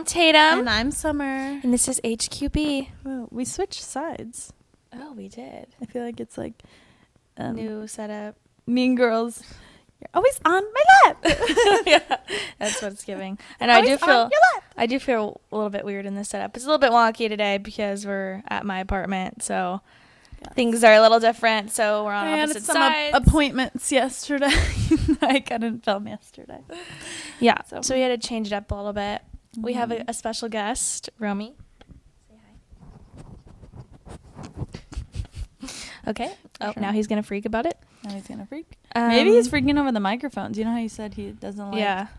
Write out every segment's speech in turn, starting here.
Tatum. And I'm Summer. And this is HQB. Whoa, we switched sides. Oh, we did. I feel like it's like New setup. Mean Girls. You're always on my lap. Yeah, that's what it's giving. And I do feel a little bit weird in this setup. It's a little bit wonky today because we're at my apartment, so things are a little different. So we're on opposite sides. Appointments yesterday. I couldn't film yesterday. Yeah, so we had to change it up a little bit. Mm-hmm. We have a special guest, Romy. Say hi. Okay. Oh, sure. Now he's gonna freak about it. Now he's gonna freak. Maybe he's freaking over the microphones. You know how you said he doesn't like. Yeah.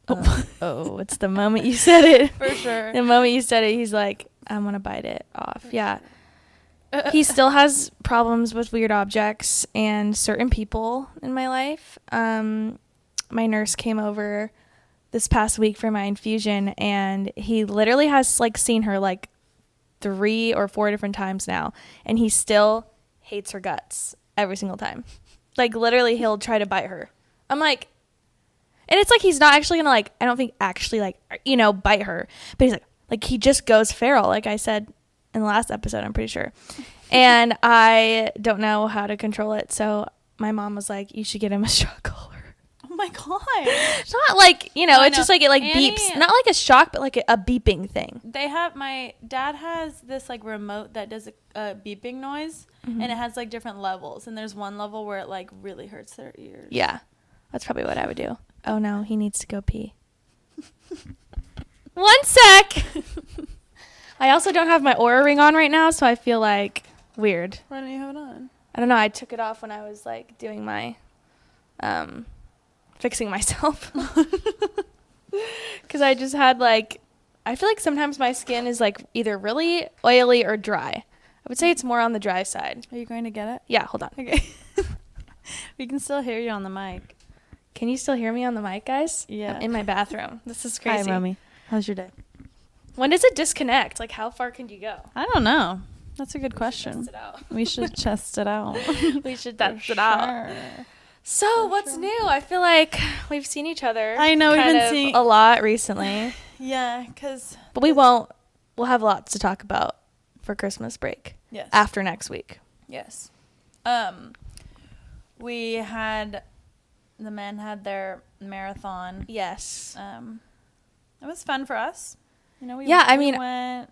It's the moment you said it. For sure. The moment you said it, he's like, I'm gonna bite it off. Yeah. He still has problems with weird objects and certain people in my life. My nurse came over this past week for my infusion, and he literally has like seen her like 3 or 4 different times now, and he still hates her guts every single time. Like literally he'll try to bite her. I'm like, and it's like he's not actually gonna like, I don't think actually like, you know, bite her, but he's like he just goes feral, like I said in the last episode, I'm pretty sure. And I don't know how to control it, so my mom was like, you should get him a shock collar. Oh my god. It's not like, you know, it's just like it like Annie, beeps, not like a shock, but like a beeping thing. My dad has this like remote that does a beeping noise, and it has like different levels, and there's one level where it like really hurts their ears. Yeah, that's probably what I would do. Oh no, he needs to go pee. One sec. I also don't have my Oura ring on right now, so I feel like weird. Why don't you have it on? I don't know, I took it off when I was like doing my fixing myself. Because I just had like, I feel like sometimes my skin is like either really oily or dry. I would say it's more on the dry side. Are you going to get it? Yeah, hold on. Okay. We can still hear you on the mic. Can you still hear me on the mic, guys? Yeah. I'm in my bathroom. This is crazy. Hi, Romy. How's your day? When does it disconnect? Like, how far can you go? I don't know. That's a good question. We should test it out. We should test it out. So, what's new? I feel like we've seen each other. I know, we've been seeing a lot recently. Yeah, but we'll have lots to talk about for Christmas break. Yes. After next week. Yes. The men had their marathon. Yes. It was fun for us. You know, we went.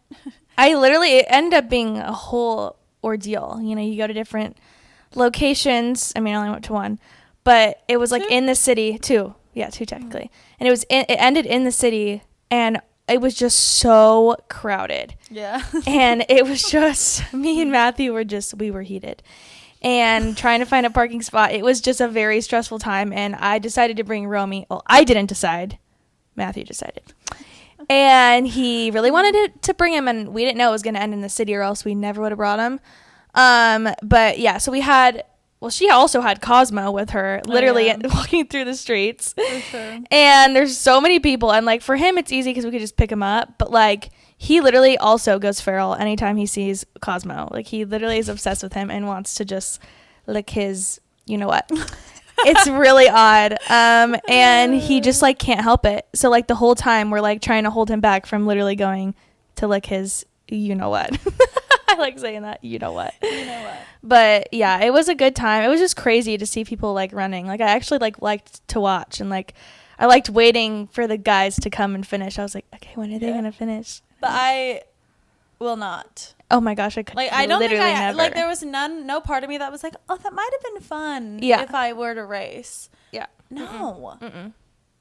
It ended up being a whole ordeal. You know, you go to different locations. I mean, I only went to one, but it was like in the city. 2. Yeah, 2 technically. And it ended in the city, and it was just so crowded. Yeah. And it was just, me and Matthew we were heated. And trying to find a parking spot, it was just a very stressful time. And I decided to bring Romy. Well, I didn't decide. Matthew decided. And he really wanted to bring him, and we didn't know it was going to end in the city, or else we never would have brought him. But yeah, so she also had Cosmo with her, literally walking through the streets. For sure. And there's so many people, and like for him it's easy because we could just pick him up, but like he literally also goes feral anytime he sees Cosmo. Like he literally is obsessed with him and wants to just lick his, you know what. It's really odd. And he just like can't help it. So like the whole time we're like trying to hold him back from literally going to lick his, you know what. I like saying that, you know what. You know what. But yeah, it was a good time. It was just crazy to see people like running. Like I actually liked to watch, and like I liked waiting for the guys to come and finish. I was like, okay, when are they gonna finish? But I will not. Oh my gosh, I could. Like I don't think never. like there was no part of me that was like, oh, that might have been fun. Yeah. If I were to race. Yeah. No.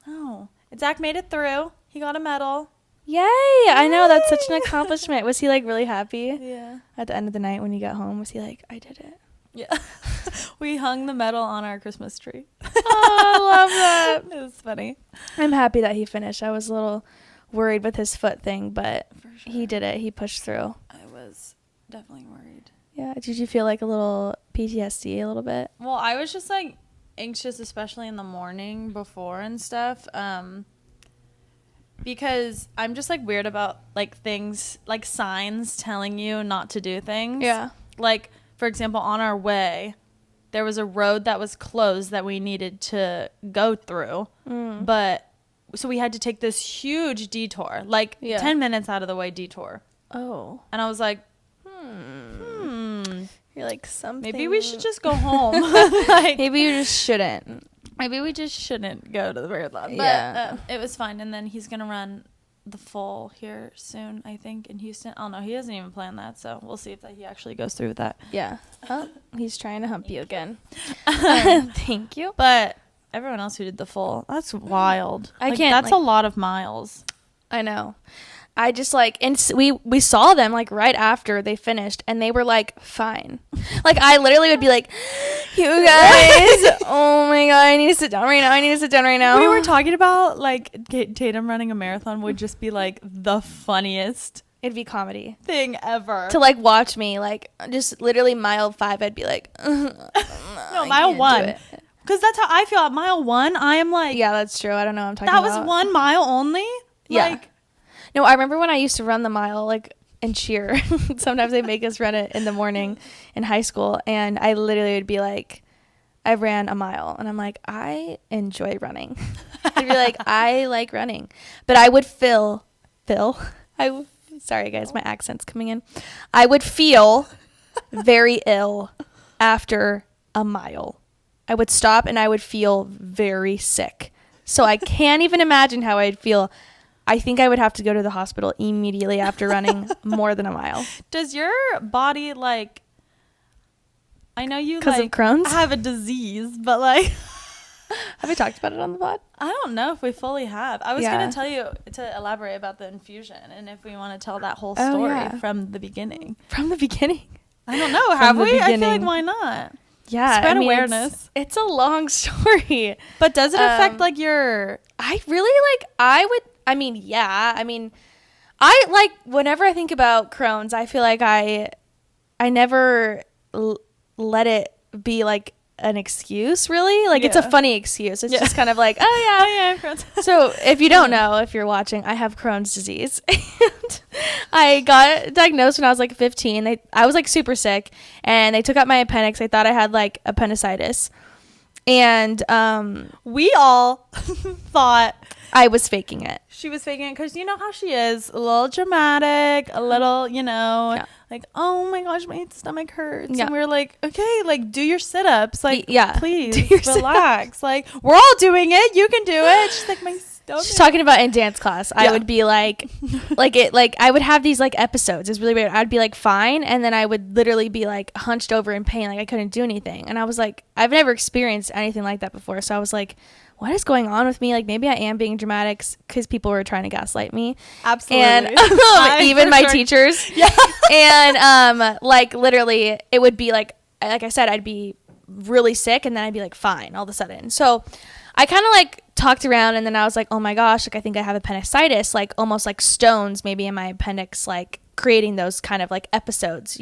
No. Zach made it through. He got a medal. Yay! I know, that's such an accomplishment. Was he like really happy? Yeah. At the end of the night when you got home, was he like, I did it? Yeah. We hung the medal on our Christmas tree. Oh, I love that. It was funny. I'm happy that he finished. I was a little worried with his foot thing, but he did it. He pushed through. I was definitely worried. Yeah. Did you feel like a little PTSD a little bit? Well, I was just like anxious, especially in the morning before and stuff. Because I'm just like weird about like things, like signs telling you not to do things. Yeah. Like, for example, on our way, there was a road that was closed that we needed to go through. But so we had to take this huge detour, like 10 minutes out of the way detour. Oh. And I was like, You're like, something. maybe we should just go home. Like, maybe you just shouldn't. Maybe we just shouldn't go to the marathon. But it was fine. And then he's going to run the full here soon, I think, in Houston. I don't know. He hasn't even planned that. So we'll see if he actually goes through with that. Yeah. Oh, he's trying to hump you again. Thank you. But everyone else who did the full, that's wild. I can't. That's a lot of miles. I know. I just like, and we saw them like right after they finished, and they were like fine. Like I literally would be like, you guys, oh my god, I need to sit down right now. We were talking about like Tatum running a marathon would just be like the funniest. It'd be comedy thing ever to like watch me, like just literally mile 5 I'd be like no, mile 1, because that's how I feel at mile 1. I am like, yeah, that's true. I don't know what I'm talking about. That was 1 mile only. Yeah. Like, no, I remember when I used to run the mile, like, and cheer. Sometimes they make us run it in the morning in high school, and I literally would be like, I ran a mile, and I'm like, I enjoy running. I'd be like, I like running. But I would sorry guys, my accent's coming in. I would feel very ill after a mile. I would stop and I would feel very sick. So I can't even imagine how I'd feel. I think I would have to go to the hospital immediately after running more than a mile. Does your body, like, I know you because of Crohn's have a disease, but like, have we talked about it on the pod? I don't know if we fully have. I was going to tell you to elaborate about the infusion and if we want to tell that whole story from the beginning. From the beginning? I don't know. Have we? I feel like why not? Yeah. Spread awareness. It's a long story. But does it affect like your... I really like, I like, whenever I think about Crohn's, I feel like I never let it be like an excuse, really. Like, it's a funny excuse. It's just kind of like, oh yeah, Crohn's. So if you don't know, if you're watching, I have Crohn's disease. And I got diagnosed when I was like 15. I was like super sick, and they took out my appendix. I thought I had like appendicitis, and we all thought I was faking it. She was faking it because you know how she is, a little dramatic, a little, like, oh my gosh, my stomach hurts. And we were like, okay, like, do your sit-ups. Like, please, relax. Like, we're all doing it. You can do it. She's like, my stomach. She's talking about in dance class. I would be like, I would have these, like, episodes. It's really weird. I'd be, like, fine. And then I would literally be, like, hunched over in pain. Like, I couldn't do anything. And I was like, I've never experienced anything like that before. So I was like, what is going on with me? Like, maybe I am being dramatic because people were trying to gaslight me. Absolutely. And even my teachers. Yeah. And like, literally, it would be like I said, I'd be really sick, and then I'd be like fine all of a sudden. So I kind of like talked around, and then I was like, oh my gosh, like I think I have appendicitis, like almost like stones maybe in my appendix, like creating those kind of like episodes,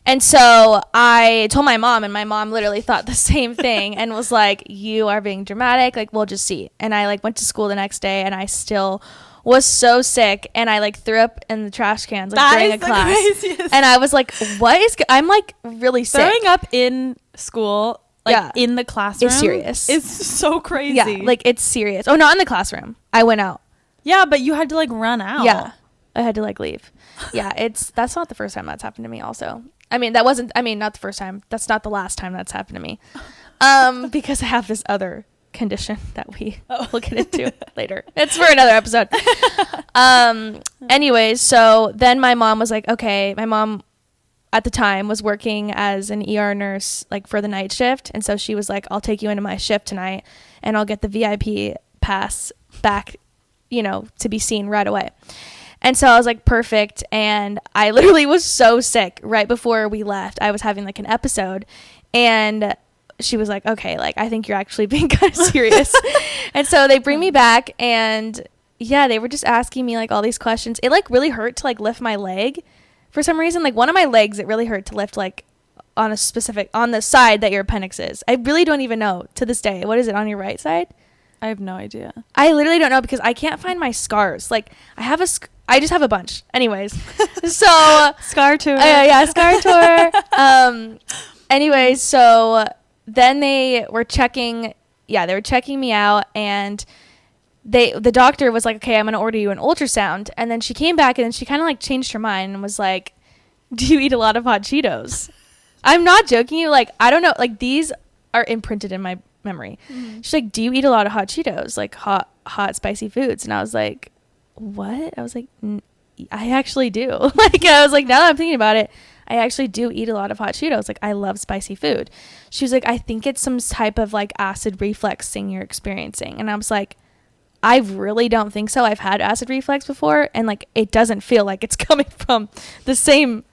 And so I told my mom, and my mom literally thought the same thing and was like, you are being dramatic. Like, we'll just see. And I like went to school the next day, and I still was so sick, and I like threw up in the trash cans like during a class. Craziest. And I was like, I'm like really sick. Throwing up in school, like in the classroom. It's serious. It's so crazy. Yeah, like it's serious. Oh, not in the classroom. I went out. Yeah, but you had to like run out. Yeah. I had to like leave. Yeah, that's not the first time that's happened to me also. Not the first time. That's not the last time that's happened to me. Because I have this other condition that we'll get into later. It's for another episode. Anyways, so then my mom was like, okay, my mom at the time was working as an ER nurse, like for the night shift. And so she was like, I'll take you into my shift tonight, and I'll get the VIP pass back, to be seen right away. And so I was like, perfect. And I literally was so sick right before we left. I was having like an episode, and she was like, okay, like, I think you're actually being kind of serious. And so they bring me back, and they were just asking me like all these questions. It like really hurt to like lift my leg for some reason. Like one of my legs, it really hurt to lift like on the side that your appendix is. I really don't even know to this day. What is it on your right side? I have no idea. I literally don't know because I can't find my scars. Like I just have a bunch. Anyways, so scar tour. Scar tour. Anyways, so then they were checking me out, and the doctor was like, okay, I'm going to order you an ultrasound. And then she came back and then she kind of like changed her mind and was like, do you eat a lot of hot Cheetos? I'm not joking you. Like, I don't know. Like, these are imprinted in my memory. She's like, do you eat a lot of hot Cheetos? Like hot, spicy foods? And I was like, what? I was like, I actually do. Like, I was like, now that I'm thinking about it, I actually do eat a lot of hot Cheetos. Like, I love spicy food. She was like, I think it's some type of like acid reflux thing you're experiencing. And I was like, I really don't think so. I've had acid reflux before, and like it doesn't feel like it's coming from the same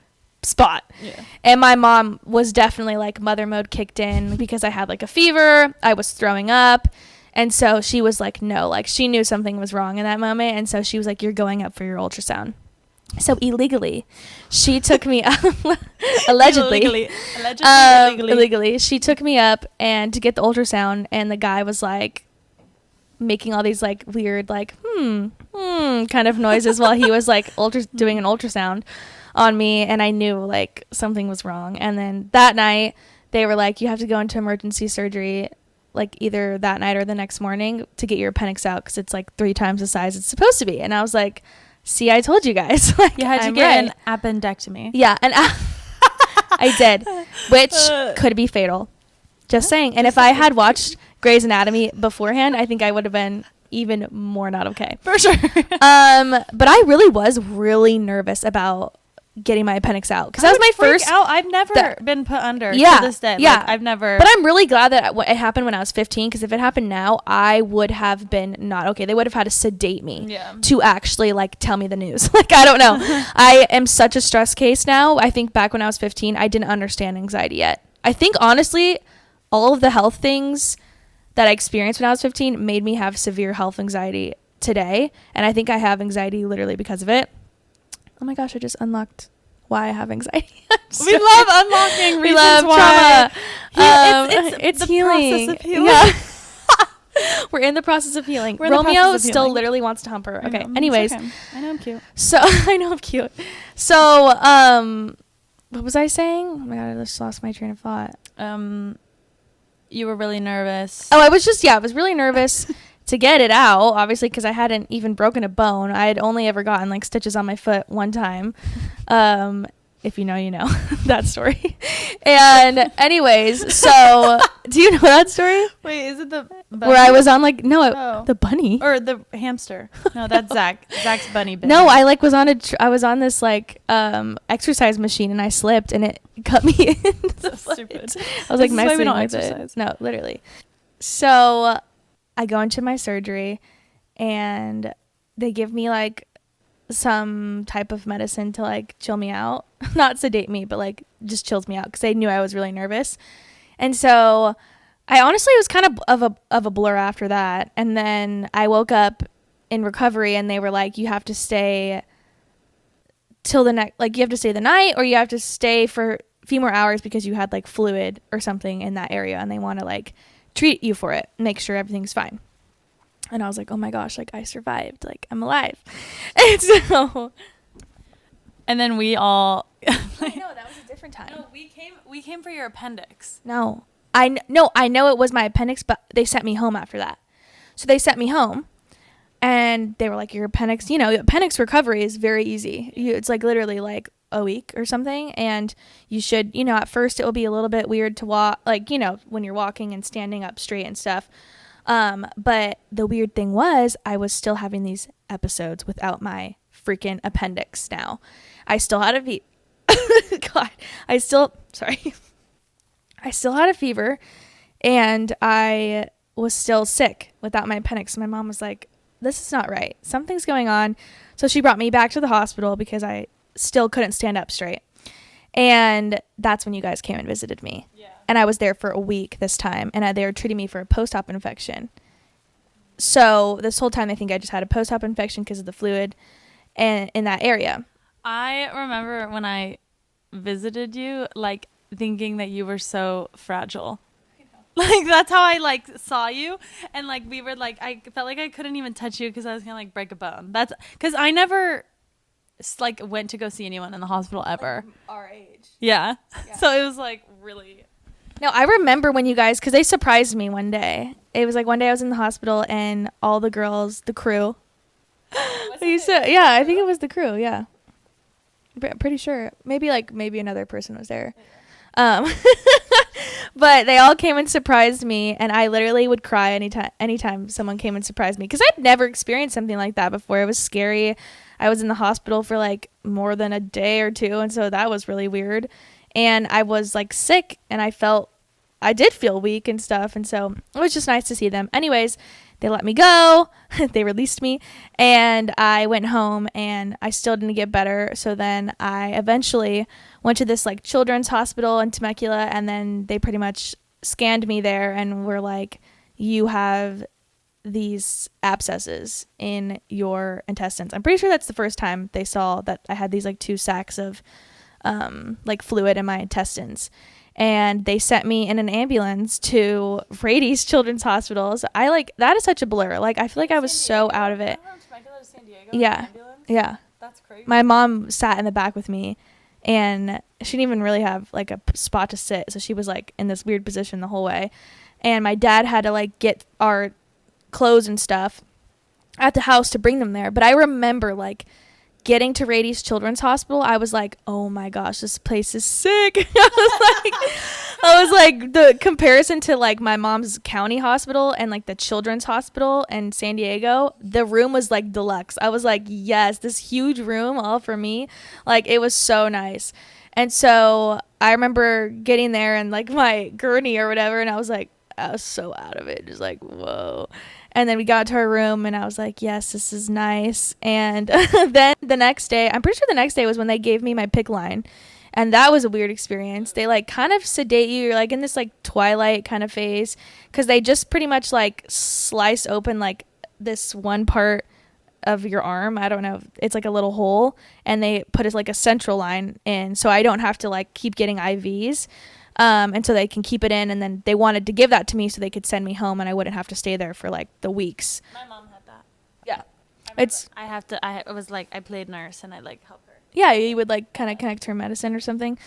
spot. Yeah. And my mom was definitely like mother mode kicked in because I had like a fever. I was throwing up. And so she was like, no, like she knew something was wrong in that moment. And so she was like, you're going up for your ultrasound. So illegally, she took me up, allegedly, she took me up and to get the ultrasound, and the guy was like making all these like weird like kind of noises while he was like doing an ultrasound on me, and I knew like something was wrong. And then that night they were like, you have to go into emergency surgery like either that night or the next morning to get your appendix out because it's like 3 times the size it's supposed to be. And I was like, see, I told you guys. Like, you had to get an appendectomy. Yeah, and I did, which could be fatal. Just saying. And if I had watched Grey's Anatomy beforehand, I think I would have been even more not okay. For sure. But I really was really nervous about getting my appendix out because that was my first. I've never been put under to this day. Yeah, like, I've never. But I'm really glad that it happened when I was 15, because if it happened now, I would have been not okay. They would have had to sedate me to actually like tell me the news. Like, I don't know. I am such a stress case now. I think back when I was 15, I didn't understand anxiety yet. I think honestly, all of the health things that I experienced when I was 15 made me have severe health anxiety today. And I think I have anxiety literally because of it. Oh my gosh, I just unlocked why I have anxiety. We love unlocking reasons why. Trauma. It's the healing. Process of healing. Yeah. We're in the process of healing. Romeo still literally wants to hump her. Okay. Anyways. Okay. I know I'm cute. So I know I'm cute. So what was I saying? Oh my god, I just lost my train of thought. You were really nervous. Oh, I was really nervous to get it out, obviously, because I hadn't even broken a bone. I had only ever gotten like stitches on my foot one time. If you know, you know that story. And anyways, so do you know that story? Wait, is it the bunny? Where I was on like the bunny or the hamster? No, that's Zach. Zach's bunny bit. No, I like was on I was on this like exercise machine and I slipped and it cut me in the foot. Stupid. I was like messing with it. No, literally. So I go into my surgery and they give me like some type of medicine to like chill me out, not sedate me, but like just chills me out because they knew I was really nervous. And so I honestly was kind of a blur after that. And then I woke up in recovery and they were like, you have to stay till the next, like you have to stay the night or you have to stay for a few more hours because you had like fluid or something in that area and they want to like treat you for it, make sure everything's fine. And I was like, oh my gosh, like I survived, like I'm alive. And so, and then we all. No, that was a different time. No, we came for your appendix. No, I know it was my appendix, but they sent me home after that. So they sent me home, and they were like, your appendix, appendix recovery is very easy. It's like literally like a week or something, and you should, at first it will be a little bit weird to walk, like when you're walking and standing up straight and stuff. But the weird thing was I was still having these episodes without my freaking appendix now. I still had a God, I still had a fever and I was still sick without my appendix. My mom was like, this is not right. Something's going on. So she brought me back to the hospital because I still couldn't stand up straight. And that's when you guys came and visited me. Yeah. And I was there for a week this time. And they were treating me for a post-op infection. So this whole time, I think I just had a post-op infection because of the fluid and in that area. I remember when I visited you, like, thinking that you were so fragile. Like, that's how I, like, saw you. And, like, we were, like, I felt like I couldn't even touch you because I was going to, like, break a bone. That's because I never, like, went to go see anyone in the hospital ever. Like our age. Yeah. So it was, like, really No, I remember when you guys, because they surprised me one day. It was like one day I was in the hospital and all the girls, the crew. Yeah, I think it was the crew. Yeah, pretty sure. Maybe another person was there. But they all came and surprised me, and I literally would cry anytime someone came and surprised me, because I'd never experienced something like that before. It was scary. I was in the hospital for like more than a day or two, and so that was really weird. And I was like sick, and I did feel weak and stuff, and so it was just nice to see them. Anyways, they let me go. They released me, and I went home, and I still didn't get better. So then I eventually went to this like children's hospital in Temecula, and then they pretty much scanned me there and were like, you have these abscesses in your intestines. I'm pretty sure that's the first time they saw that I had these like 2 sacks of like fluid in my intestines. And they sent me in an ambulance to Rady's Children's Hospital. So that is such a blur. Like, I feel like I was so out of it. Yeah. Yeah. That's crazy. My mom sat in the back with me, and she didn't even really have like a spot to sit. So she was like in this weird position the whole way. And my dad had to like get our clothes and stuff at the house to bring them there. But I remember like getting to Rady's Children's Hospital, I was like, oh my gosh, this place is sick. I was like, the comparison to like my mom's county hospital and like the children's hospital in San Diego, the room was like deluxe. I was like, yes, this huge room all for me. Like, it was so nice. And so I remember getting there and like my gurney or whatever, and I was so out of it, just like, whoa. And then we got to our room, and I was like, yes, this is nice. And then the next day, I'm pretty sure the next day was when they gave me my PICC line. And that was a weird experience. They like kind of sedate you. You're like in this like twilight kind of phase, because they just pretty much like slice open like this one part of your arm. I don't know. It's like a little hole, and they put like a central line in, so I don't have to like keep getting IVs. And so they can keep it in, and then they wanted to give that to me so they could send me home, and I wouldn't have to stay there for like the weeks. My mom had that. Yeah. I was like, I played nurse, and I like helped her. Yeah, you would like kind of connect her medicine or something.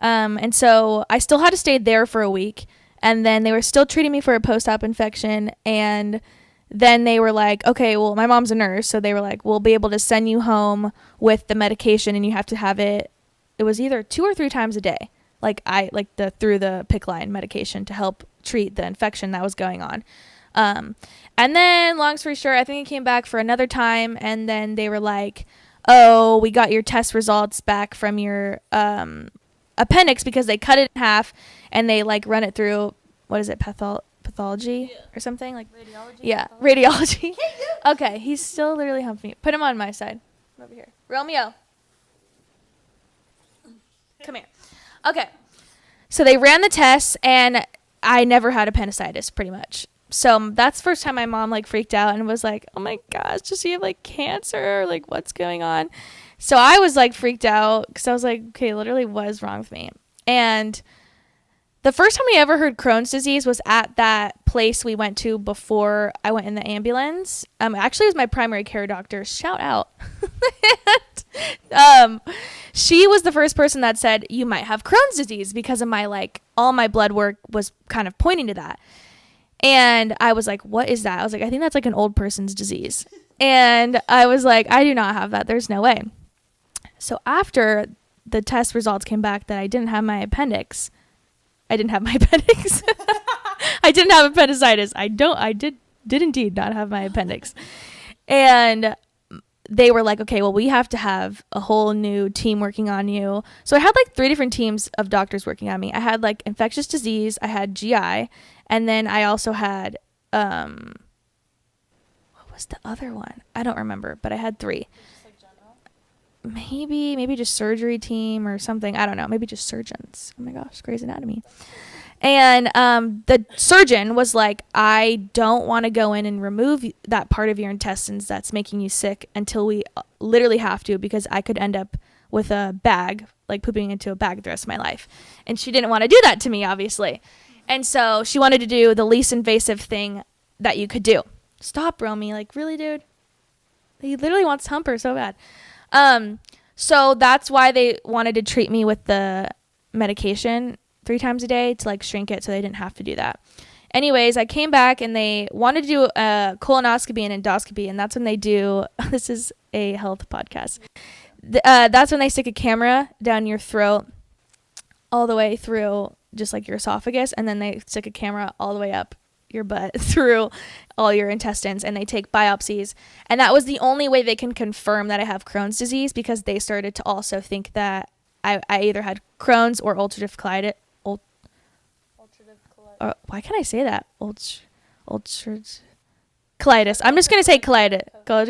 And so I still had to stay there for a week, and then they were still treating me for a post-op infection. And then they were like, okay, well, my mom's a nurse, so they were like, we'll be able to send you home with the medication, and you have to have it. It was either 2 or 3 times a day. Through the PICC line medication to help treat the infection that was going on. And then, long story short, I think it came back for another time, and then they were like, oh, we got your test results back from your appendix, because they cut it in half, and they like run it through, what is it, pathology or something? Like radiology? Yeah, radiology. Okay, he's still literally humping me. Put him on my side. Over here. Romeo. Come here. Okay, so they ran the tests, and I never had appendicitis, pretty much. So that's the first time my mom like freaked out and was like, oh my gosh, does she have like cancer? Like, what's going on? So I was like freaked out, because I was like, okay, literally what is wrong with me? And the first time we ever heard Crohn's disease was at that place we went to before I went in the ambulance. Actually, it was my primary care doctor. Shout out. She was the first person that said, you might have Crohn's disease, because of my like, all my blood work was kind of pointing to that. And I was like, what is that? I was like, I think that's like an old person's disease. And I was like, I do not have that. There's no way. So after the test results came back that I didn't have my appendix, I didn't have appendicitis. I did indeed not have my appendix. And they were like, okay, well, we have to have a whole new team working on you. So I had like 3 different teams of doctors working on me. I had like infectious disease, I had GI, and then I also had, what was the other one? I don't remember, but I had 3. Just like general? Maybe just surgery team or something. I don't know. Maybe just surgeons. Oh my gosh, Grey's Anatomy. And the surgeon was like, I don't want to go in and remove that part of your intestines that's making you sick until we literally have to, because I could end up with a bag, like pooping into a bag the rest of my life. And she didn't want to do that to me, obviously. And so she wanted to do the least invasive thing that you could do. Stop, Romy. Like, really, dude? He literally wants to hump her so bad. So that's why they wanted to treat me with the medication 3 times a day to like shrink it so they didn't have to do that. Anyways, I came back and they wanted to do a colonoscopy and endoscopy, and that's when they do, this is a health podcast. That's when they stick a camera down your throat all the way through just like your esophagus, and then they stick a camera all the way up your butt through all your intestines, and they take biopsies. And that was the only way they can confirm that I have Crohn's disease, because they started to also think that I either had Crohn's or ulcerative colitis. Why can't I say that? Ulcerative colitis. I'm just gonna say colitis. I'm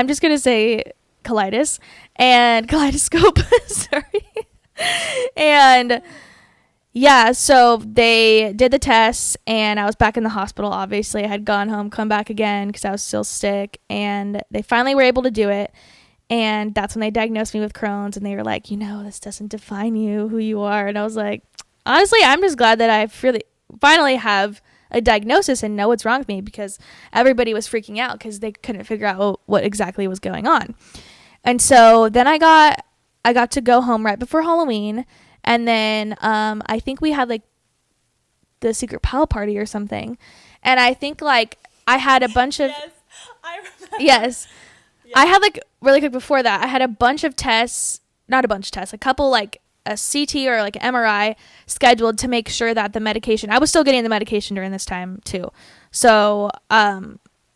just gonna say colitis and kaleidoscope. Sorry. And yeah, so they did the tests, and I was back in the hospital. Obviously, I had gone home, come back again because I was still sick, and they finally were able to do it. And that's when they diagnosed me with Crohn's, and they were like, this doesn't define you, who you are. And I was like, honestly, I'm just glad that I finally have a diagnosis and know what's wrong with me, because everybody was freaking out because they couldn't figure out what exactly was going on. And so then I got to go home right before Halloween. And then I think we had like the secret pal party or something. And I think like I had a bunch of... Yes, I remember. Yes. I had like really quick before that, I had a bunch of tests, not a bunch of tests, a couple like a CT or like an MRI scheduled to make sure that the medication, I was still getting the medication during this time too. So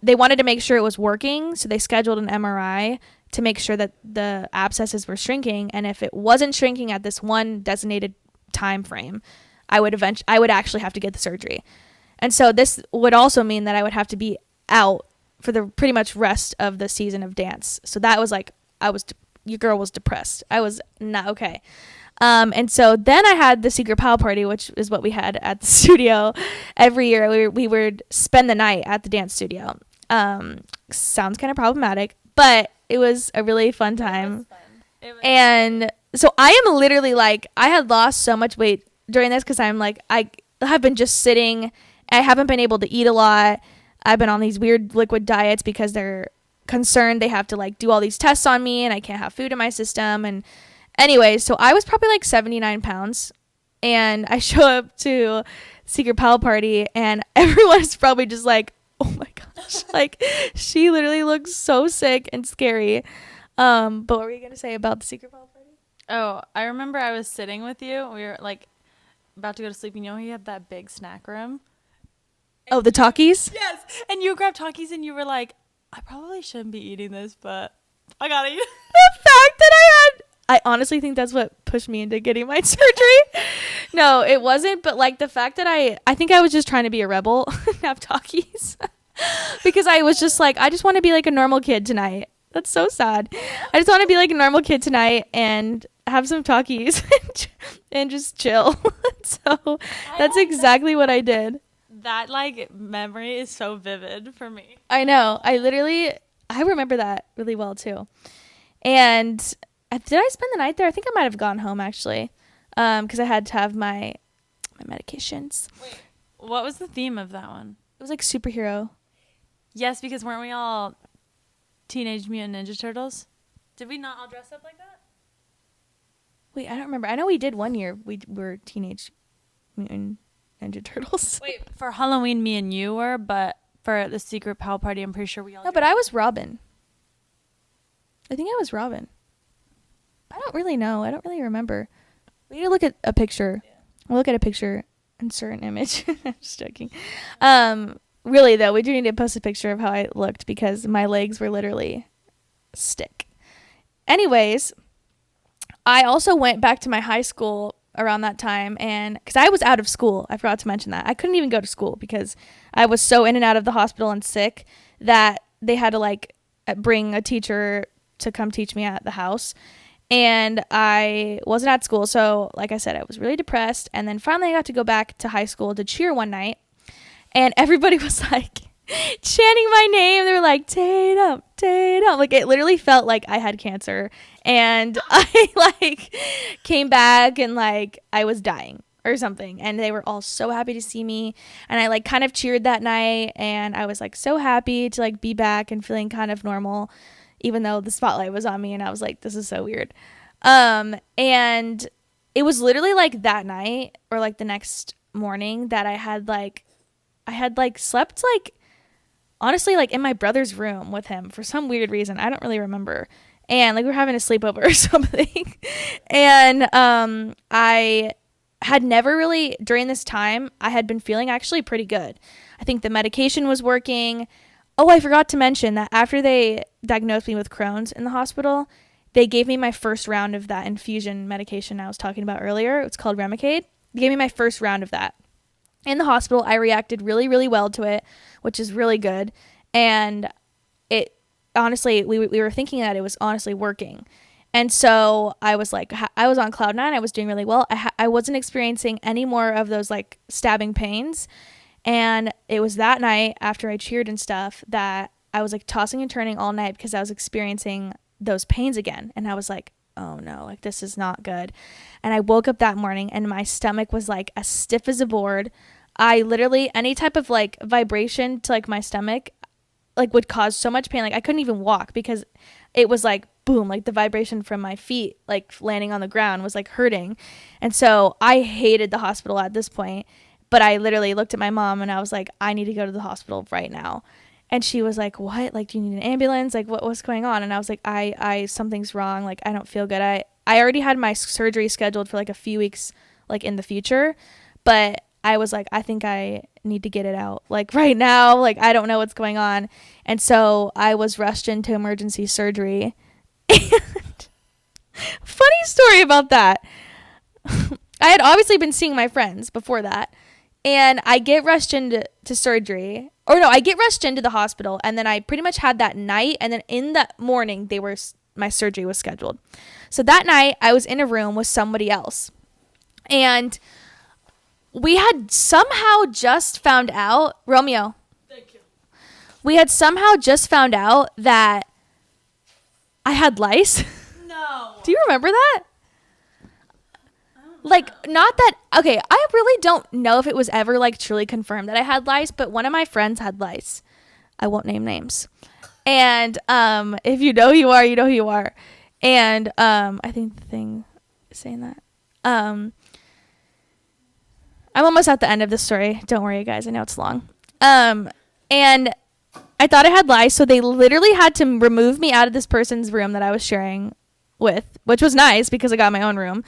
they wanted to make sure it was working. So they scheduled an MRI to make sure that the abscesses were shrinking. And if it wasn't shrinking at this one designated time frame, I would actually have to get the surgery. And so this would also mean that I would have to be out for the pretty much rest of the season of dance. So that was like, your girl was depressed. I was not okay. And so then I had the secret pal party, which is what we had at the studio every year. We would spend the night at the dance studio. Sounds kind of problematic, but it was a really fun time. And so I am literally like, I had lost so much weight during this because I'm like, I have been just sitting. I haven't been able to eat a lot. I've been on these weird liquid diets because they're concerned they have to like do all these tests on me and I can't have food in my system. And anyways, so I was probably like 79 pounds, and I show up to secret pal party and everyone's probably just like, oh my gosh, like she literally looks so sick and scary. But what were you going to say about the secret pal party? Oh, I remember I was sitting with you. We were like about to go to sleep. You had that big snack room. Oh, the Takis? Yes. And you grabbed Takis and you were like, I probably shouldn't be eating this, but I gotta eat. The fact that I honestly think that's what pushed me into getting my surgery. No, it wasn't. But like the fact that I think I was just trying to be a rebel and have Takis. Because I was just like, I just want to be like a normal kid tonight. That's so sad. I just want to be like a normal kid tonight and have some Takis and just chill. So that's exactly what I did. That like memory is so vivid for me. I know. I remember that really well too. And did I spend the night there? I think I might have gone home actually, because I had to have my medications. Wait, what was the theme of that one? It was like superhero. Yes, because weren't we all Teenage Mutant Ninja Turtles? Did we not all dress up like that? Wait, I don't remember. I know we did one year. We were Teenage Mutant Ninja Turtles. Wait, for Halloween, me and you were, but for the secret pal party, I'm pretty sure we all. No, but I was Robin. I think I was Robin. I don't really know. I don't really remember. We need to look at a picture. Yeah. We'll look at a picture, insert an image. I'm just joking. Really though, we do need to post a picture of how I looked because my legs were literally stick. Anyways, I also went back to my high school around that time, and because I was out of school, I forgot to mention that. I couldn't even go to school because I was so in and out of the hospital and sick that they had to like bring a teacher to come teach me at the house. And I wasn't at school, so like I said, I was really depressed. And then finally I got to go back to high school to cheer one night, and everybody was like chanting my name. They were like, Tatum, Tatum. Like it literally felt like I had cancer, and I like came back and like I was dying or something. And they were all so happy to see me, and I like kind of cheered that night, and I was like so happy to like be back and feeling kind of normal, even though the spotlight was on me, and I was like, this is so weird. And it was literally like that night or like the next morning that I had slept like honestly like in my brother's room with him for some weird reason. I don't really remember. And like we were having a sleepover or something. And I had never really, during this time, I had been feeling actually pretty good. I think the medication was working. Oh, I forgot to mention that after they diagnosed me with Crohn's in the hospital, they gave me my first round of that infusion medication I was talking about earlier. It's called Remicade. They gave me my first round of that. In the hospital, I reacted really, really well to it, which is really good. And it honestly, we were thinking that it was honestly working. And so I was like, I was on cloud nine. I was doing really well. I wasn't experiencing any more of those like stabbing pains. And it was that night after I cheered and stuff that I was like tossing and turning all night because I was experiencing those pains again. And I was like, oh no, like this is not good. And I woke up that morning and my stomach was like as stiff as a board. I literally, any type of like vibration to like my stomach like would cause so much pain. Like I couldn't even walk because it was like boom, like the vibration from my feet like landing on the ground was like hurting. And so I hated the hospital at this point. But I literally looked at my mom and I was like, I need to go to the hospital right now. And she was like, what? Like, do you need an ambulance? Like, what's going on? And I was like, something's wrong. Like, I don't feel good. I already had my surgery scheduled for like a few weeks, like in the future. But I was like, I think I need to get it out like right now. Like, I don't know what's going on. And so I was rushed into emergency surgery. And funny story about that. I had obviously been seeing my friends before that. And I get rushed into surgery. Or no, I get rushed into the hospital. And then I pretty much had that night. And then in the morning, my surgery was scheduled. So that night, I was in a room with somebody else. And we had somehow just found out. Romeo. Thank you. We had somehow just found out that I had lice. No. Do you remember that? Like, not that, okay, I really don't know if it was ever, like, truly confirmed that I had lice, but one of my friends had lice. I won't name names. And if you know who you are, you know who you are. And I think the thing is saying that. I'm almost at the end of the story. Don't worry, guys. I know it's long. And I thought I had lice, so they literally had to remove me out of this person's room that I was sharing with, which was nice because I got my own room.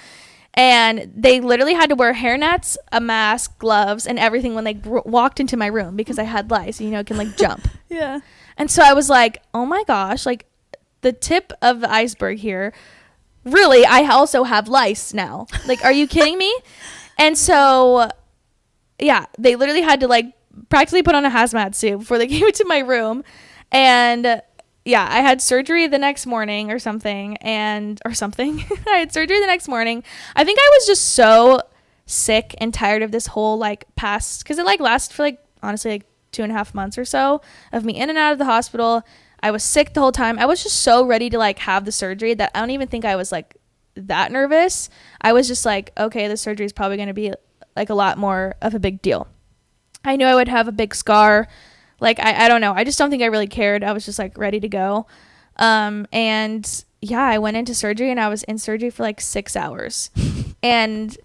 And they literally had to wear hairnets, a mask, gloves, and everything when they walked into my room because I had lice. You know, it can like jump. Yeah. And so I was like, oh my gosh, like the tip of the iceberg here. Really, I also have lice now. Like, are you kidding me? And so, yeah, they literally had to like practically put on a hazmat suit before they came into my room. And yeah, I had surgery the next morning or something. I had surgery the next morning. I think I was just so sick and tired of this whole like past, because it like lasted for like honestly like 2.5 months or so of me in and out of the hospital. I was sick the whole time. I was just so ready to like have the surgery that I don't even think I was like that nervous. I was just like, okay, the surgery is probably going to be like a lot more of a big deal. I knew I would have a big scar. Like, I don't know. I just don't think I really cared. I was just, like, ready to go. And, yeah, I went into surgery, and I was in surgery for, like, 6 hours. And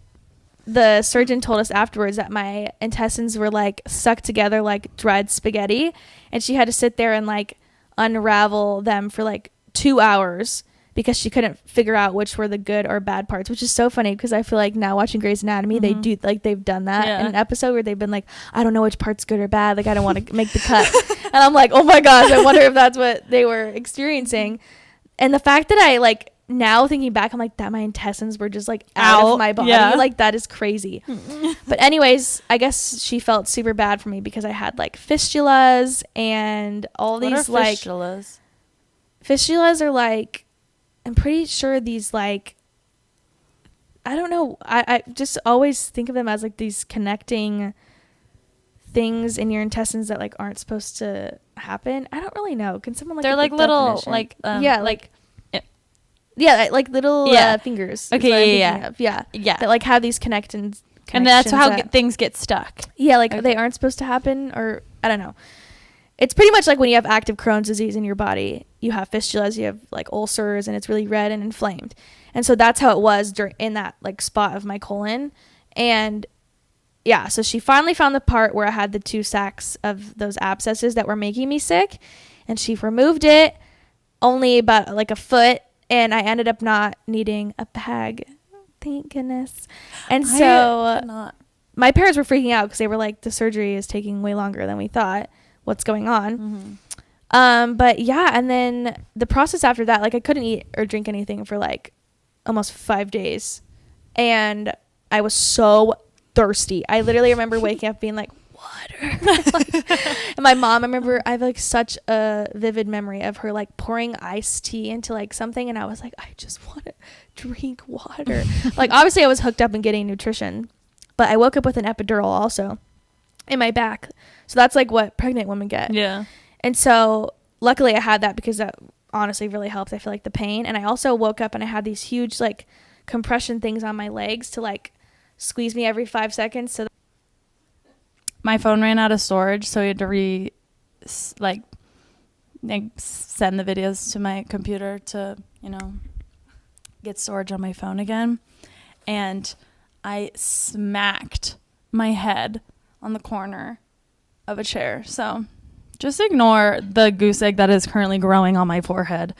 the surgeon told us afterwards that my intestines were, like, stuck together like dried spaghetti. And she had to sit there and, like, unravel them for, like, 2 hours because she couldn't figure out which were the good or bad parts, which is so funny because I feel like now watching Grey's Anatomy, they do like they've done that in an episode where they've been like, I don't know which part's good or bad, like I don't want to make the cut. And I'm like, oh my gosh, I wonder if that's what they were experiencing. And the fact that I like now thinking back, I'm like that my intestines were just like out of my body, like that is crazy. But anyways, I guess she felt super bad for me because I had like fistulas and all these like fistulas. Fistulas are like, I'm pretty sure these like, I don't know. I just always think of them as like these connecting things in your intestines that like aren't supposed to happen. I don't really know. Can someone like they're like little definition? Like like little fingers. Okay, yeah. That like have these connections. And that's how things get stuck. Yeah, like they aren't supposed to happen, or I don't know. It's pretty much like when you have active Crohn's disease in your body. you have fistulas, you have like ulcers, and it's really red and inflamed. And so that's how it was in that like spot of my colon. And yeah, so she finally found the part where I had the 2 sacks of those abscesses that were making me sick, and she removed it only about like a foot, and I ended up not needing a bag. Thank goodness. And so my parents were freaking out because they were like, the surgery is taking way longer than we thought. What's going on? But yeah, and then the process after that, like I couldn't eat or drink anything for like almost 5 days, and I was so thirsty. I literally remember waking up being like, water. And my mom, I have like such a vivid memory of her like pouring iced tea into like something, and I was like, I just want to drink water. Like obviously I was hooked up and getting nutrition, but I woke up with an epidural also in my back. So that's like what pregnant women get. Yeah. And so luckily I had that, because that honestly really helped. I feel like the pain. And I also woke up and I had these huge like compression things on my legs to like squeeze me every 5 seconds. So my phone ran out of storage, so we had to send the videos to my computer to, get storage on my phone again. And I smacked my head on the corner of a chair. So just ignore the goose egg that is currently growing on my forehead.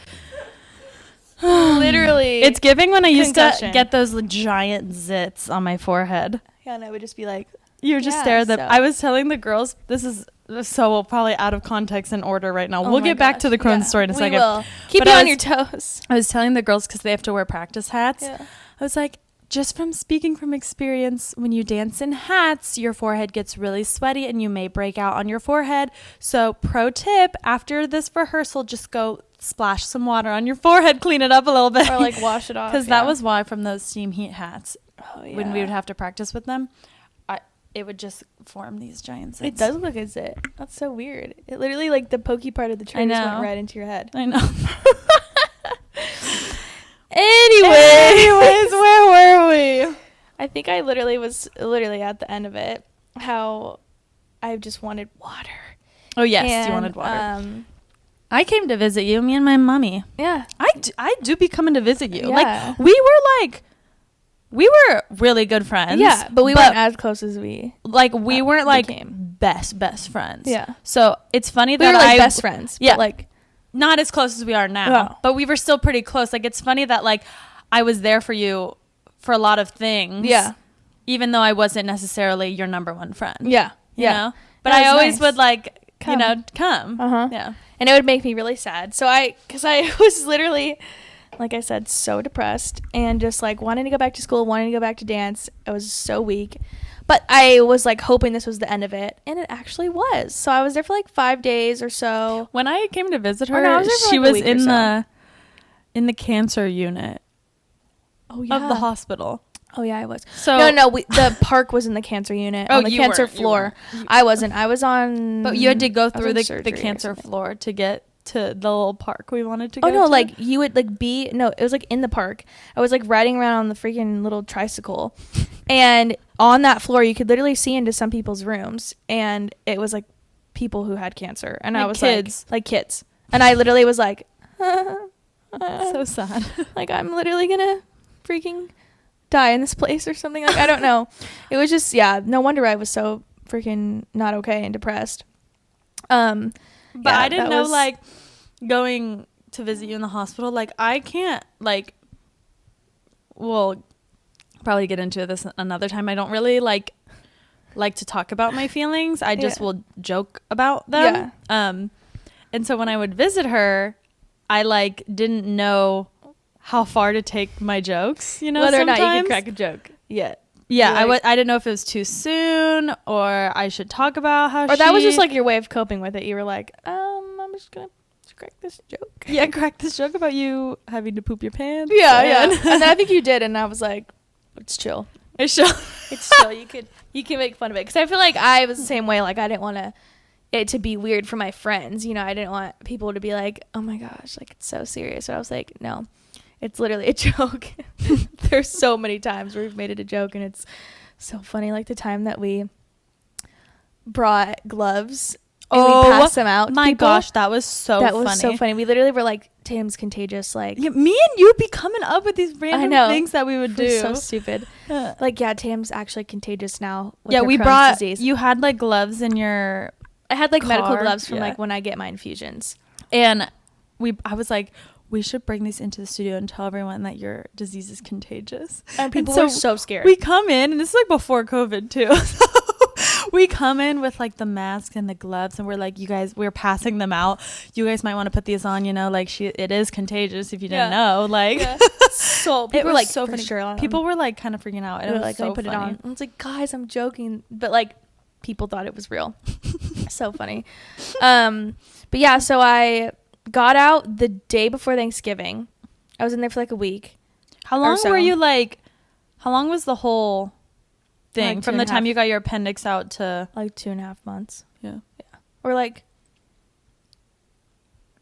Literally. It's giving when I used to get those giant zits on my forehead. Yeah, and I would just be like, you would just stare at them. I was telling the girls, this is so probably out of context and order right now. We'll get back to the Crohn's story in a second. Will. Keep you on your toes. I was telling the girls, because they have to wear practice hats. Yeah. I was like, just from speaking from experience, when you dance in hats, your forehead gets really sweaty and you may break out on your forehead. So pro tip, after this rehearsal, just go splash some water on your forehead, clean it up a little bit. Or like wash it off. Because that was why from those steam heat hats, when we would have to practice with them, it would just form these giant zits. It does look like a zit. That's so weird. It literally, like, the pokey part of the tree just went right into your head. I know. Anyways, where were we? I think I was at the end of it, how I just wanted water. Oh, yes, you wanted water. I came to visit you, me and my mommy. Yeah. I do be coming to visit you. Yeah. Like, we were really good friends. Yeah, but we weren't as close as we. Like, we weren't, like, best friends. Yeah. So, it's funny that we were, like, best friends. Yeah. But, like, not as close as we are now. No. But we were still pretty close. Like, it's funny that, like, I was there for you for a lot of things. Yeah. Even though I wasn't necessarily your number one friend. Yeah. You know? But I always would, like, come. Uh-huh. Yeah. And it would make me really sad. So because I was literally, like I said, so depressed and just like wanting to go back to school, wanting to go back to dance. I was so weak. But I was like hoping this was the end of it. And it actually was. So I was there for like 5 days or so. When I came to visit her, she was in the cancer unit of the hospital. Oh, yeah, I was. So No, the park was in the cancer unit on the cancer floor. I wasn't. I was on. But you had to go through the cancer floor to get to the little park we wanted to go to. Oh, no, like you would like it was like in the park. I was like riding around on the freaking little tricycle. And on that floor, you could literally see into some people's rooms. And it was like people who had cancer. And I was kids. like kids. And I literally was like, so sad. Like, I'm literally going to freaking die in this place or something. Like, I don't know. It was just, no wonder I was so freaking not okay and depressed. But I didn't know, like, going to visit you in the hospital, like, I can't, like, we'll probably get into this another time. I don't really like to talk about my feelings. I just will joke about them. And so when I would visit her, I like didn't know how far to take my jokes, whether or not you could crack a joke yet. Yeah, I didn't know if it was too soon or I should talk about how that was just like your way of coping with it. You were like, I'm just gonna crack this joke. Yeah, crack this joke about you having to poop your pants. Yeah. And then I think you did, and I was like, it's chill. It's chill. It's chill. You can make fun of it, because I feel like I was the same way. Like, I didn't want it to be weird for my friends. I didn't want people to be like, oh my gosh, like, it's so serious. So I was like, no. It's literally a joke. There's so many times where we've made it a joke, and it's so funny. Like the time that we brought gloves And we passed them out. My gosh, that was so funny. That was so funny. We literally were like, Tatum's contagious. Like, yeah, me and you be coming up with these random things that we would do. So stupid. Like, yeah, Tatum's actually contagious now. With we Crohn's brought disease. You had like gloves in your. I had like car. Medical gloves from like when I get my infusions. And I was like, we should bring these into the studio and tell everyone that your disease is contagious. And people were so scared. We come in, and this is like before COVID too. We come in with like the masks and the gloves, and we're like, you guys, we're passing them out. You guys might want to put these on, you know, like it is contagious if you didn't know. Like, so people were like, so funny. Sure people were like kind of freaking out. And it was like, so let me put it on. And it's like, guys, I'm joking, but like people thought it was real. So funny. But yeah, so I got out the day before Thanksgiving. I was in there for like a week. How long were you like? How long was the whole thing like from the time you got your appendix out to like 2.5 months? Yeah. Or like,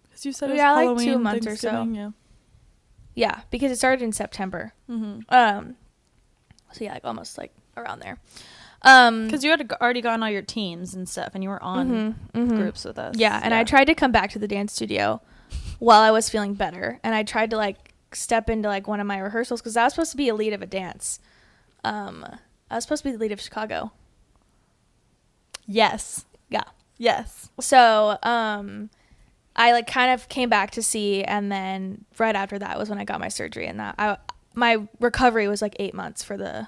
because you said it was Halloween, like 2 months or so. Yeah, because it started in September. So yeah, like almost like around there. Because you had already gone all your teams and stuff, and you were on groups with us. Yeah, and I tried to come back to the dance studio while I was feeling better, and I tried to like step into like one of my rehearsals because I was supposed to be a lead of a dance. I was supposed to be the lead of Chicago. Yes. Yeah. Yes. So I like kind of came back to see, and then right after that was when I got my surgery, and that my recovery was like 8 months for the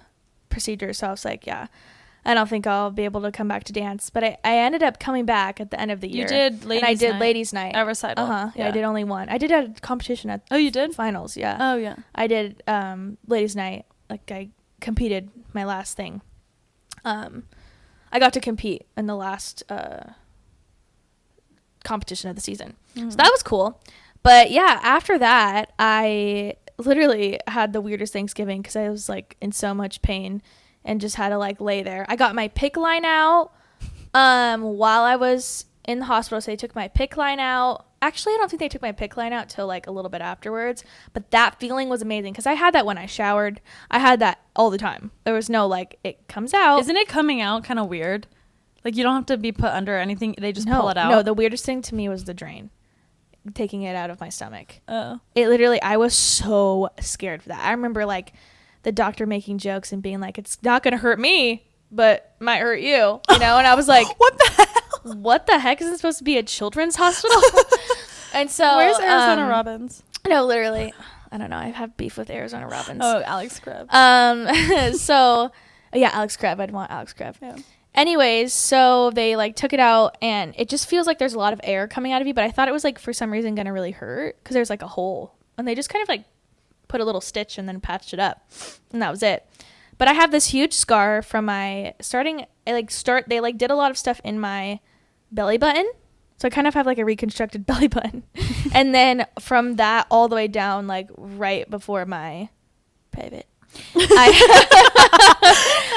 procedure. So I was like, yeah, I don't think I'll be able to come back to dance. But I ended up coming back at the end of the year. You did ladies' and I did night ladies' night at recital. Yeah, I did only one. I did a competition at you did finals. Yeah. Oh yeah. I did ladies' night. Like I competed my last thing. I got to compete in the last competition of the season. So that was cool. But yeah, after that, I literally had the weirdest Thanksgiving because I was like in so much pain and just had to like lay there. I got my PICC line out while I was in the hospital. So they took my PICC line out. Actually, I don't think they took my PICC line out till like a little bit afterwards. But that feeling was amazing because I had that when I showered. I had that all the time. There was no like it comes out. Isn't it coming out kind of weird? Like you don't have to be put under anything. They just pull it out. No, the weirdest thing to me was the drain. Taking it out of my stomach. Oh. It literally, I was so scared for that. I remember like the doctor making jokes and being like, it's not going to hurt me, but might hurt you, you know? And I was like, what the hell? What the heck? Is it supposed to be a children's hospital? And so. Where's Arizona Robbins? No, literally. I don't know. I have beef with Arizona Robbins. Oh, Alex Krebs. So, yeah, Alex Krebs. I'd want Alex Krebs. Yeah. Anyways, so they like took it out and it just feels like there's a lot of air coming out of you, but I thought it was like for some reason gonna really hurt because there's like a hole and they just kind of like put a little stitch and then patched it up and that was it. But I have this huge scar from my they did a lot of stuff in my belly button, so I kind of have like a reconstructed belly button. And then from that all the way down, like right before my pivot,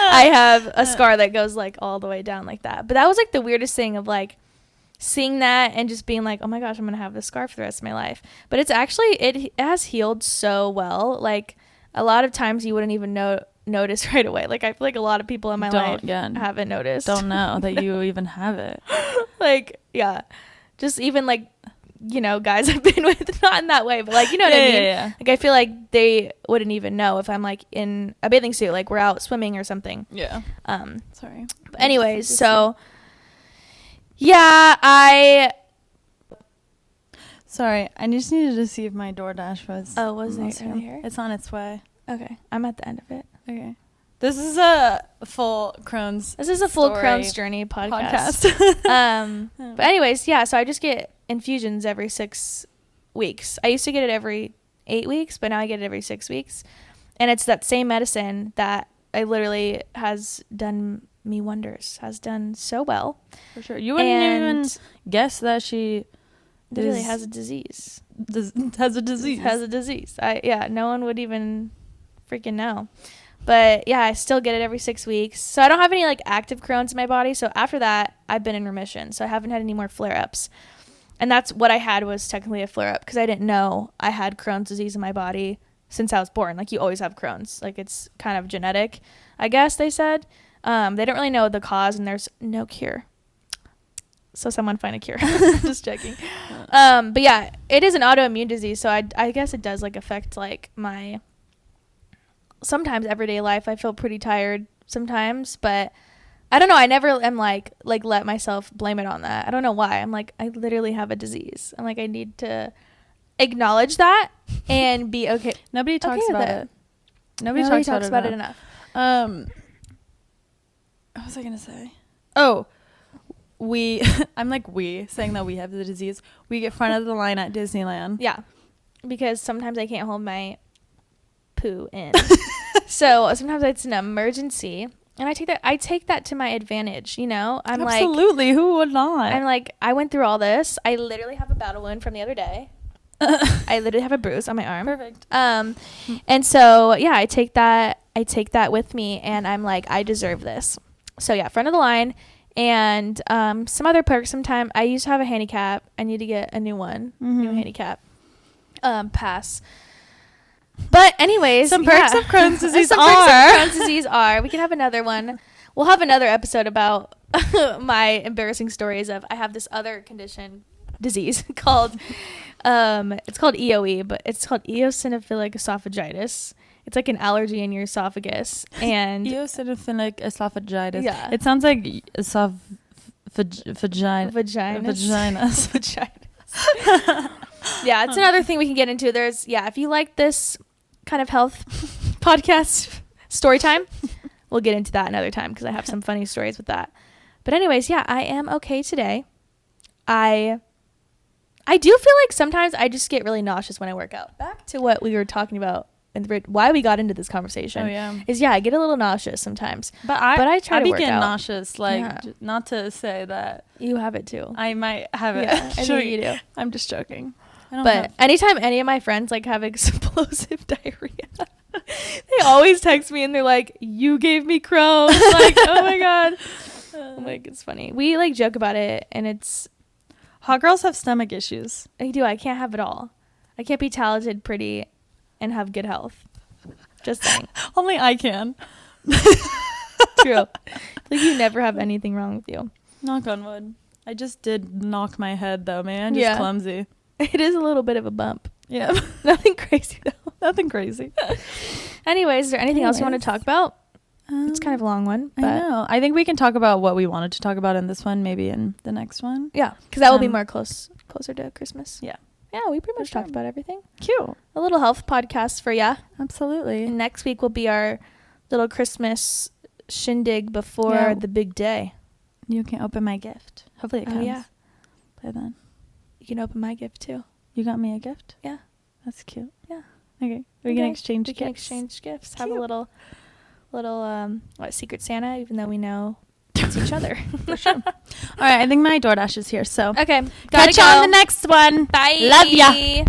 I have a scar that goes like all the way down like that. But that was like the weirdest thing of like seeing that and just being like, oh my gosh, I'm gonna have this scar for the rest of my life. But it's actually it has healed so well. Like a lot of times you wouldn't even notice right away. Like I feel like a lot of people in my life haven't noticed. Don't know that you even have it. Like yeah, just even like, you know, guys I've been with, not in that way, but like, you know what I mean? Yeah. Like I feel like they wouldn't even know if I'm like in a bathing suit, like we're out swimming or something. Yeah. Sorry. But anyways, so yeah, Sorry, I just needed to see if my DoorDash was. Oh, was it here? It's on its way. Okay, I'm at the end of it. Okay. This is a full Crohn's. This is a full Crohn's Journey podcast. But anyways, yeah. So I just get infusions every 6 weeks. I used to get it every 8 weeks, but now I get it every 6 weeks, and it's that same medicine that I literally has done me wonders. Has done so well. For sure, you wouldn't even guess that she literally has a disease. Has a disease. No one would even freaking know. But yeah, I still get it every 6 weeks. So I don't have any like active Crohn's in my body. So after that, I've been in remission. So I haven't had any more flare-ups. And that's what I had was technically a flare-up because I didn't know I had Crohn's disease in my body since I was born. Like you always have Crohn's. Like it's kind of genetic, I guess they said. They don't really know the cause and there's no cure. So someone find a cure. Just checking. But yeah, it is an autoimmune disease. So I guess it does like affect like my sometimes everyday life. I feel pretty tired sometimes, but I don't know. I never am like let myself blame it on that. I don't know why. I'm like, I literally have a disease. I'm like, I need to acknowledge that and be okay. Nobody talks about it. Nobody talks about it enough. What was I gonna say? Oh, I'm like saying that we have the disease. We get front of the line at Disneyland. Yeah, because sometimes I can't hold my poo in. So sometimes it's an emergency, and I take that to my advantage. You know, I'm absolutely. Who would not? I'm like, I went through all this. I literally have a battle wound from the other day. I literally have a bruise on my arm. Perfect. And so yeah, I take that with me, and I'm like, I deserve this. So yeah, front of the line. And some other perks. Sometime I used to have a handicap. I need to get a new one, new handicap pass. But anyways, some perks of Crohn's disease We can have another one. We'll have another episode about my embarrassing stories of I have this other disease called it's called EOE, but it's called eosinophilic esophagitis. It's like an allergy in your esophagus. And eosinophilic esophagitis. Yeah. It sounds like vaginas. Yeah, it's Huh. Another thing we can get into. If you like this kind of health podcast story time, we'll get into that another time because I have some funny stories with that. But anyways, yeah, I am okay today. I do feel like sometimes I just get really nauseous when I work out. Back to what we were talking about and why we got into this conversation. Oh yeah, I get a little nauseous sometimes. But I try to work out. Nauseous, not to say that you have it too. I might have it. Yeah, I know you do. I'm just joking. But anytime any of my friends like have explosive diarrhea, they always text me and they're like, "You gave me Crohn's." Like, oh my god. Like, it's funny. We like joke about it, and it's hot girls have stomach issues. I do. I can't have it all. I can't be talented, pretty, and have good health. Just saying. Only I can. True. Like, you never have anything wrong with you. Knock on wood. I just did knock my head though, man. I'm just clumsy. It is a little bit of a bump. Yeah. Nothing crazy though. Nothing crazy. Anyways, is there anything else you want to talk about? It's kind of a long one. But I know. I think we can talk about what we wanted to talk about in this one, maybe in the next one. Yeah, because that will be more closer to Christmas. Yeah. Yeah, we pretty much talked about everything. Cute. A little health podcast for ya. Absolutely. And next week will be our little Christmas shindig before the big day. You can open my gift. Hopefully it comes by then. You can open my gift too. You got me a gift? Yeah. That's cute. Yeah. Okay. We can exchange gifts. We can exchange gifts. Cute. Have a little Secret Santa, even though we know it's each other. For sure. All right. I think my DoorDash is here. So okay. Catch you on the next one. Bye. Love ya.